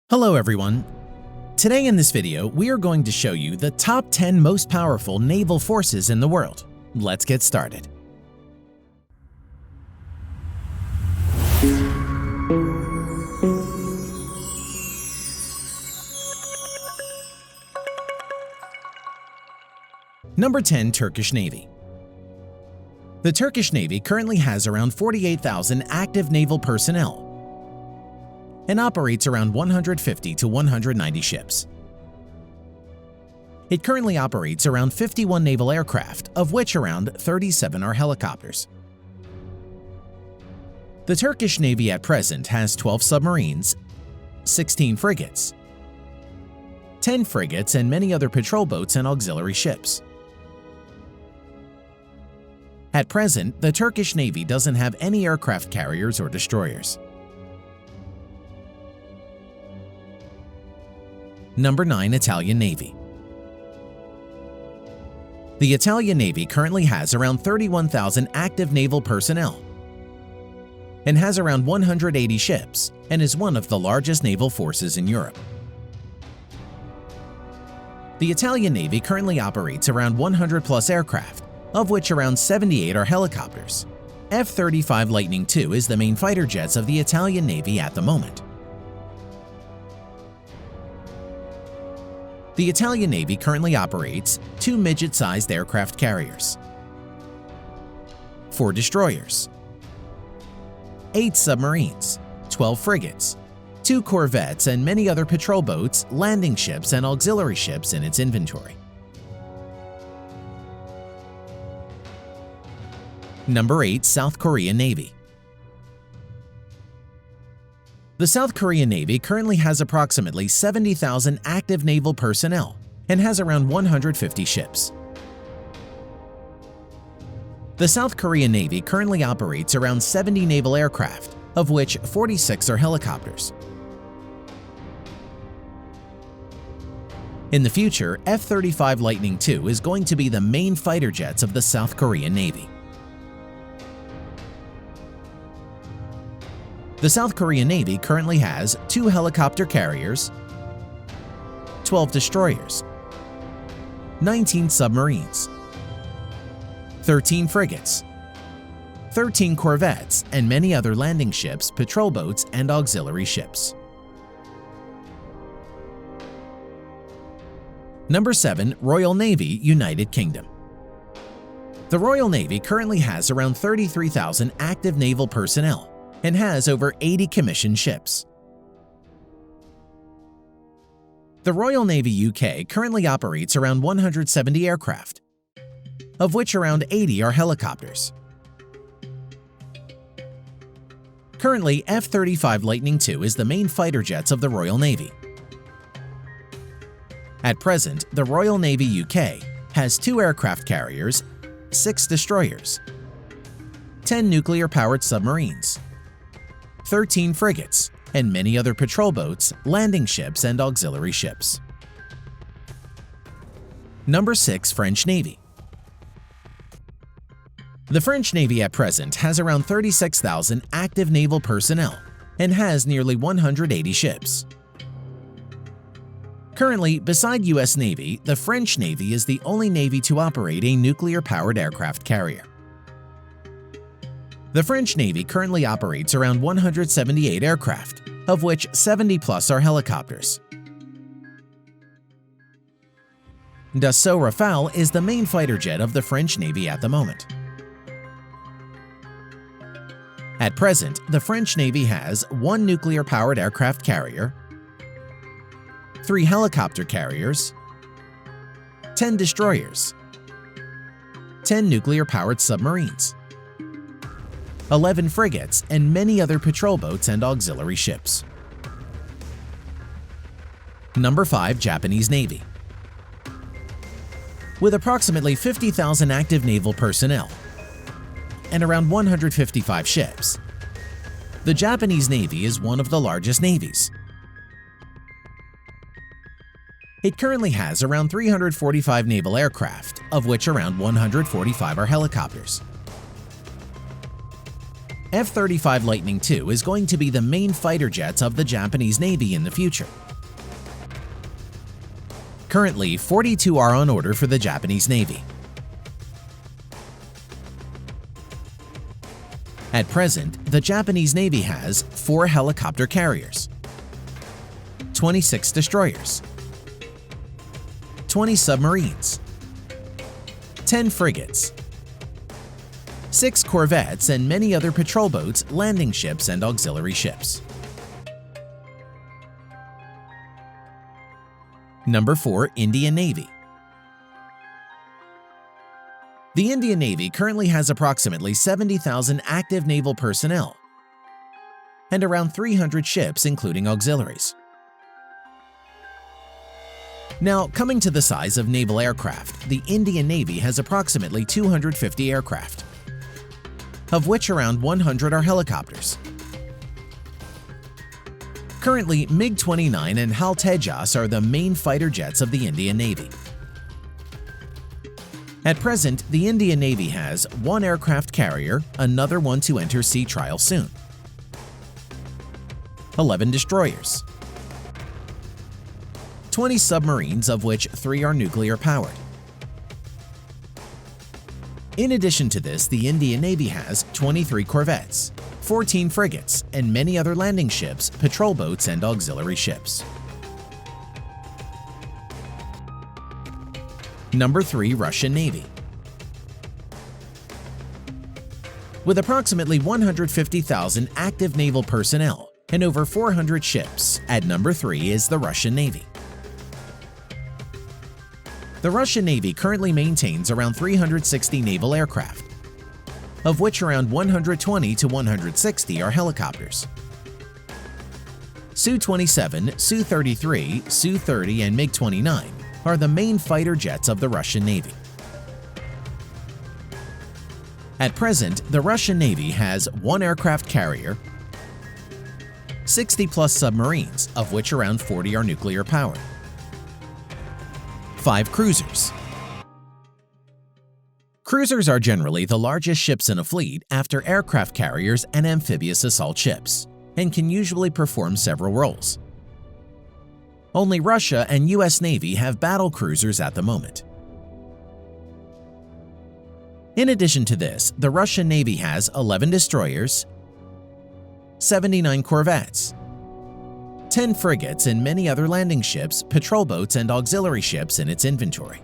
Hello everyone! Today in this video, we are going to show you the top 10 most powerful naval forces in the world. Let's get started. Number 10. Turkish Navy. The Turkish Navy currently has around 48,000 active naval personnel and operates around 150 to 190 ships. It currently operates around 51 naval aircraft, of which around 37 are helicopters. The Turkish Navy at present has 12 submarines, 16 frigates, 10 frigates, and many other patrol boats and auxiliary ships. At present, the Turkish Navy doesn't have any aircraft carriers or destroyers. Number 9. Italian Navy. The Italian Navy currently has around 31,000 active naval personnel and has around 180 ships and is one of the largest naval forces in Europe. The Italian Navy currently operates around 100+ aircraft, of which around 78 are helicopters. F-35 Lightning II is the main fighter jets of the Italian Navy at the moment. The Italian Navy currently operates 2 midget-sized aircraft carriers, 4 destroyers, 8 submarines, 12 frigates, 2 corvettes, and many other patrol boats, landing ships, and auxiliary ships in its inventory. Number 8. South Korean Navy. The South Korean Navy currently has approximately 70,000 active naval personnel and has around 150 ships. The South Korean Navy currently operates around 70 naval aircraft, of which 46 are helicopters. In the future, F-35 Lightning II is going to be the main fighter jets of the South Korean Navy. The South Korean Navy currently has 2 helicopter carriers, 12 destroyers, 19 submarines, 13 frigates, 13 corvettes, and many other landing ships, patrol boats, and auxiliary ships. Number 7. Royal Navy, United Kingdom. The Royal Navy currently has around 33,000 active naval personnel and has over 80 commissioned ships. The Royal Navy UK currently operates around 170 aircraft, of which around 80 are helicopters. Currently, F-35 Lightning II is the main fighter jets of the Royal Navy. At present, the Royal Navy UK has 2 aircraft carriers, 6 destroyers, 10 nuclear-powered submarines, 13 frigates, and many other patrol boats, landing ships, and auxiliary ships. Number 6. French Navy. The French Navy at present has around 36,000 active naval personnel and has nearly 180 ships. Currently, beside US Navy, the French Navy is the only navy to operate a nuclear-powered aircraft carrier. The French Navy currently operates around 178 aircraft, of which 70+ are helicopters. Dassault Rafale is the main fighter jet of the French Navy at the moment. At present, the French Navy has 1 nuclear-powered aircraft carrier, 3 helicopter carriers, 10 destroyers, 10 nuclear-powered submarines, 11 frigates, and many other patrol boats and auxiliary ships. Number 5. Japanese Navy. With approximately 50,000 active naval personnel and around 155 ships, the Japanese Navy is one of the largest navies. It currently has around 345 naval aircraft, of which around 145 are helicopters. F-35 Lightning II is going to be the main fighter jets of the Japanese Navy in the future. Currently, 42 are on order for the Japanese Navy. At present, the Japanese Navy has 4 helicopter carriers, 26 destroyers, 20 submarines, 10 frigates, 6 corvettes, and many other patrol boats, landing ships, and auxiliary ships. Number 4. Indian Navy. The Indian Navy currently has approximately 70,000 active naval personnel and around 300 ships, including auxiliaries. Now, coming to the size of naval aircraft, the Indian Navy has approximately 250 aircraft, of which around 100 are helicopters. Currently, MiG-29 and HAL Tejas are the main fighter jets of the Indian Navy. At present, the Indian Navy has 1 aircraft carrier, another one to enter sea trial soon, 11 destroyers, 20 submarines, of which 3 are nuclear-powered. In addition to this, the Indian Navy has 23 corvettes, 14 frigates, and many other landing ships, patrol boats, and auxiliary ships. Number 3. Russian Navy. With approximately 150,000 active naval personnel and over 400 ships, at number 3 is the Russian Navy. The Russian Navy currently maintains around 360 naval aircraft, of which around 120 to 160 are helicopters. Su-27, Su-33, Su-30, and MiG-29 are the main fighter jets of the Russian Navy. At present, the Russian Navy has 1 aircraft carrier, 60-plus submarines, of which around 40 are nuclear-powered, 5 cruisers. Cruisers are generally the largest ships in a fleet after aircraft carriers and amphibious assault ships, and can usually perform several roles. Only Russia and US Navy have battle cruisers at the moment. In addition to this, the Russian Navy has 11 destroyers, 79 corvettes, 10 frigates, and many other landing ships, patrol boats, and auxiliary ships in its inventory.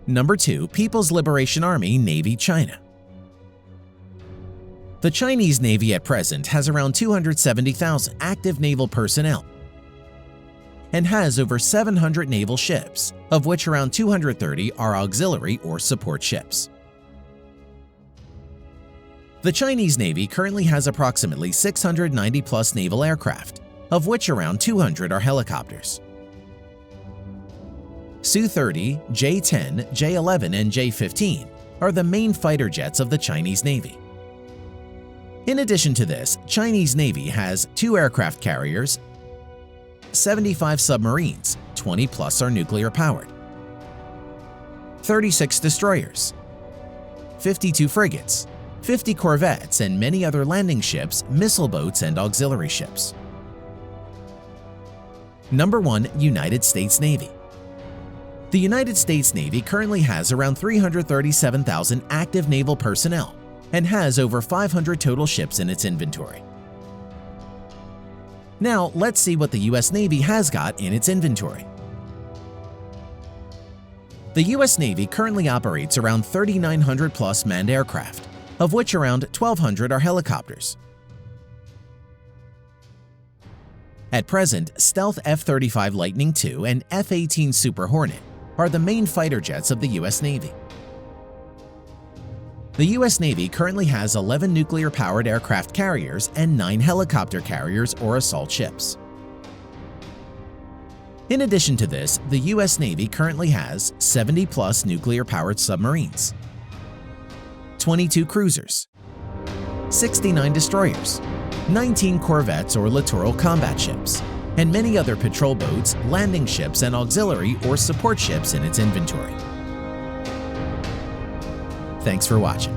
Number 2. People's Liberation Army Navy China. The Chinese Navy at present has around 270,000 active naval personnel and has over 700 naval ships, of which around 230 are auxiliary or support ships. The Chinese Navy currently has approximately 690-plus naval aircraft, of which around 200 are helicopters. Su-30, J-10, J-11, and J-15 are the main fighter jets of the Chinese Navy. In addition to this, Chinese Navy has 2 aircraft carriers, 75 submarines, 20-plus are nuclear-powered, 36 destroyers, 52 frigates, 50 corvettes, and many other landing ships, missile boats, and auxiliary ships. Number 1. United States Navy. The United States Navy currently has around 337,000 active naval personnel and has over 500 total ships in its inventory. Now, let's see what the US Navy has got in its inventory. The US Navy currently operates around 3,900-plus manned aircraft, of which around 1,200 are helicopters. At present, stealth F-35 Lightning II and F-18 Super Hornet are the main fighter jets of the US Navy. The US Navy currently has 11 nuclear-powered aircraft carriers and 9 helicopter carriers or assault ships. In addition to this, the US Navy currently has 70-plus nuclear-powered submarines, 22 cruisers, 69 destroyers, 19 corvettes or littoral combat ships, and many other patrol boats, landing ships, and auxiliary or support ships in its inventory. Thanks for watching.